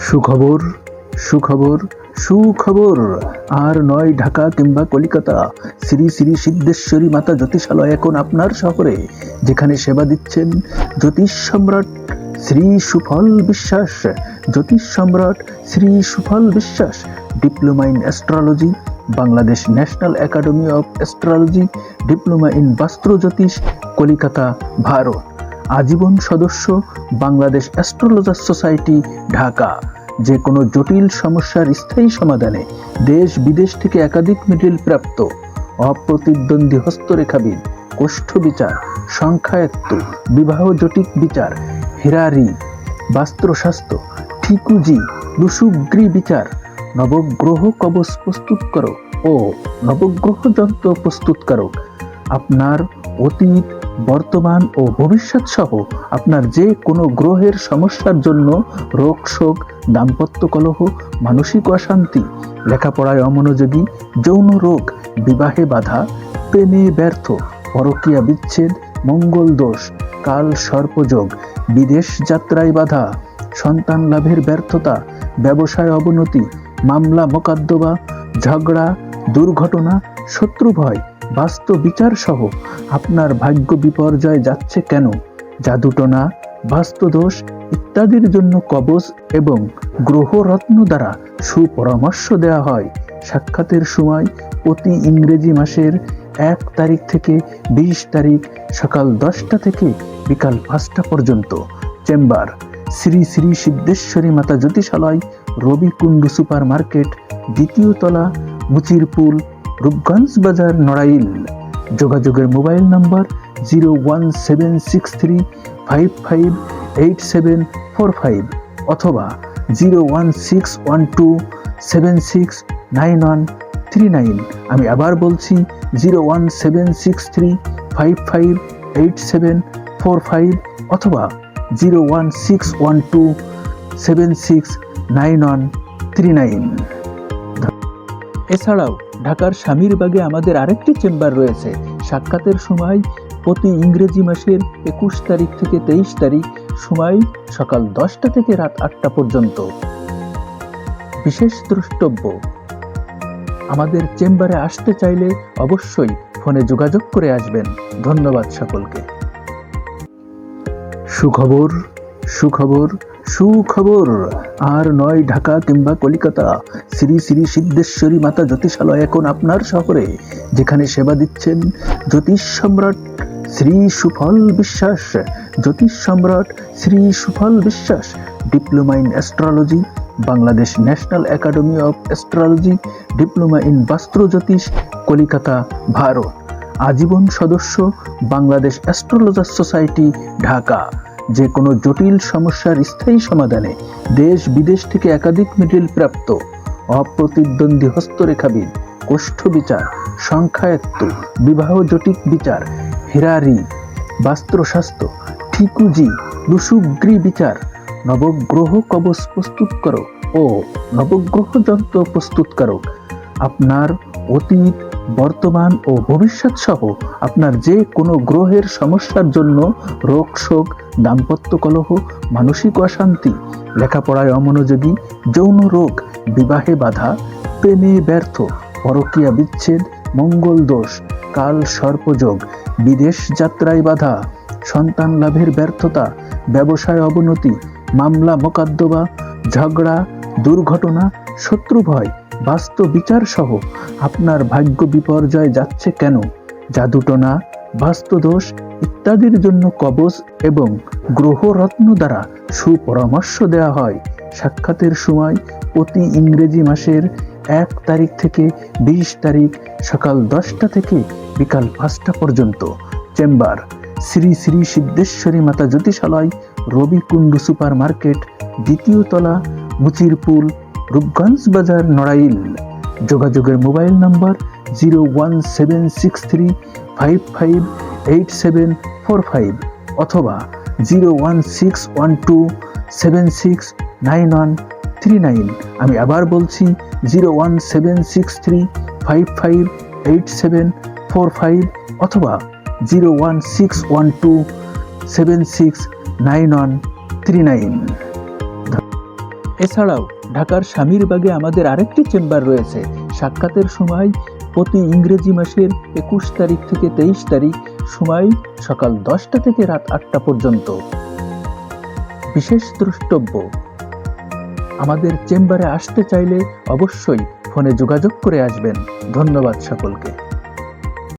সুখবর, সুখবর, সুখবর। আর নয় ঢাকা কিংবা কলিকাতা, শ্রী শ্রী সিদ্ধেশ্বরী মাতা জ্যোতিষালয় এখন আপনার শহরে, যেখানে সেবা দিচ্ছেন জ্যোতিষ সম্রাট শ্রী সুফল বিশ্বাস। জ্যোতিষ সম্রাট শ্রী সুফল বিশ্বাস, diploma in astrology, Bangladesh national academy of astrology, diploma in বাস্তু জ্যোতিষ, কলিকাতা, ভারত। আজীবন সদস্য, বাংলাদেশ অ্যাস্ট্রোলজার সোসাইটি, ঢাকা। যে কোনো জটিল সমস্যার স্থায়ী সমাধানে দেশ বিদেশ থেকে একাধিক মেডেল প্রাপ্ত, অপ্রতিদ্বন্দ্বী হস্তরেখাবিদ, কোষ্ঠ বিচার, সংখ্যায়ত্ত, বিবাহ জটিক বিচার, হেরারি, বাস্ত্রশাস্ত্র, ঠিকুজি, লুসুগ্রি বিচার, নবগ্রহ কবচ প্রস্তুতকারক ও নবগ্রহ যন্ত্র প্রস্তুতকারক। আপনার অতীত, বর্তমান ও ভবিষ্যৎ সহ আপনার যে কোনো গ্রহের সমস্যার জন্য রোগ শোক, দাম্পত্য কলহ, মানসিক অশান্তি, লেখাপড়ায় অমনোযোগী, যৌন রোগ, বিবাহে বাধা, প্রেমে ব্যর্থ, পরকীয়া বিচ্ছেদ, মঙ্গল দোষ, কাল সর্পযোগ, বিদেশ যাত্রায় বাধা, সন্তান লাভের ব্যর্থতা, ব্যবসায় অবনতি, মামলা মোকদ্দমা, ঝগড়া, দুর্ঘটনা, শত্রু ভয়, বাস্তু বিচার সহ আপনার ভাগ্য বিপর্যয় যাচ্ছে কেন, জাদুটনা, বাস্তুদোষ ইত্যাদির জন্য কবচ এবং গ্রহরত্ন দ্বারা সুপরামর্শ দেওয়া হয়। সাক্ষাতের সময় প্রতি ইংরেজি মাসের 1 তারিখ থেকে 20 তারিখ সকাল 10টা থেকে বিকাল 5টা পর্যন্ত। চেম্বার শ্রী শ্রী সিদ্ধেশ্বরী মাতা জ্যোতিষালয়, রবিকুণ্ডু সুপার মার্কেট, 2য় তলা, মুচিরপুল, রূপগঞ্জ বাজার, নড়াইল। যোগাযোগের মোবাইল নম্বর 01763558745 অথবা 01612769139। আমি আবার বলছি 01763558745 অথবা 01612769139। এছাড়াও ঢাকার স্বামীরবাগে আমাদের আরেকটি চেম্বার রয়েছে। সাক্ষাতের সময় প্রতি ইংরেজি মাসের 21 তারিখ থেকে 23 তারিখ, সময় সকাল 10টা থেকে রাত 8টা পর্যন্ত। বিশেষ দ্রষ্টব্য, আমাদের চেম্বারে আসতে চাইলে অবশ্যই ফোনে যোগাযোগ করে আসবেন। ধন্যবাদ সকলকে। সুখবর, সুখবর, সুখবর। আর নয় ঢাকা কিংবা কলিকাতা, শ্রী শ্রী সিদ্ধেশ্বরী মাতা জ্যোতিষালয় এখন আপনার শহরে, যেখানে সেবা দিচ্ছেন জ্যোতিষ সম্রাট শ্রী সুফল বিশ্বাস। জ্যোতিষ সম্রাট শ্রী সুফল বিশ্বাস, diploma in astrology, Bangladesh national academy of astrology, diploma in বাস্তু জ্যোতিষ, কলিকাতা, ভারত। আজীবন সদস্য, বাংলাদেশ অ্যাস্ট্রোলজার সোসাইটি, ঢাকা। যে কোনো জটিল সমস্যার স্থায়ী সমাধানে দেশ বিদেশ থেকে একাধিক মেডেল প্রাপ্ত, অপ্রতিদ্বন্দ্বী হস্তরেখাবিদ, কোষ্ঠ বিচার, সংখ্যায়ত্ত, বিবাহ জটিক বিচার, হেরারি, বাস্ত্রশাস্ত্র, ঠিকুজি, লুসুগ্রি বিচার, নবগ্রহ কবচ প্রস্তুতকারক ও নবগ্রহ যন্ত্র প্রস্তুতকারক। আপনার অতীত, বর্তমান ও ভবিষ্যৎ সহ আপনার যে কোনো গ্রহের সমস্যার জন্য রোগ শোক, দাম্পত্য কলহ, মানসিক অশান্তি, লেখাপড়ায় অমনোযোগী, যৌন রোগ, বিবাহে বাধা, প্রেমে ব্যর্থ, পরকীয়া বিচ্ছেদ, মঙ্গল দোষ, কাল সর্পযোগ, বিদেশ যাত্রায় বাধা, সন্তান লাভের ব্যর্থতা, ব্যবসায় অবনতি, মামলা মোকদ্দমা, ঝগড়া, দুর্ঘটনা, শত্রু ভয়, বাস্তু বিচার সহ আপনার ভাগ্য বিপর্যয় যাচ্ছে কেন, জাদুটনা, বাস্তুদোষ ইত্যাদির জন্য কবচ এবং গ্রহরত্ন দ্বারা সুপরামর্শ দেওয়া হয়। সাক্ষাতের সময় প্রতি ইংরেজি মাসের 1 তারিখ থেকে 20 তারিখ সকাল 10টা থেকে বিকাল 5টা পর্যন্ত। চেম্বার শ্রী শ্রী সিদ্ধেশ্বরী মাতা জ্যোতিষালয়, রবিকুণ্ডু সুপার মার্কেট, 2য় তলা, মুচিরপুল, রূপগঞ্জ বাজার, নড়াইল। যোগাযোগের মোবাইল নম্বর 01763558745 অথবা 01612769139। আমি আবার বলছি 01763558745 অথবা 01612769139। এছাড়াও ঢাকার স্বামীরবাগে আমাদের আরেকটি চেম্বার রয়েছে। সাক্ষাতের সময় প্রতি ইংরেজি মাসের 21 তারিখ থেকে 23 তারিখ, সময় সকাল 10টা থেকে রাত 8টা পর্যন্ত। বিশেষ দ্রষ্টব্য, আমাদের চেম্বারে আসতে চাইলে অবশ্যই ফোনে যোগাযোগ করে আসবেন। ধন্যবাদ সকলকে।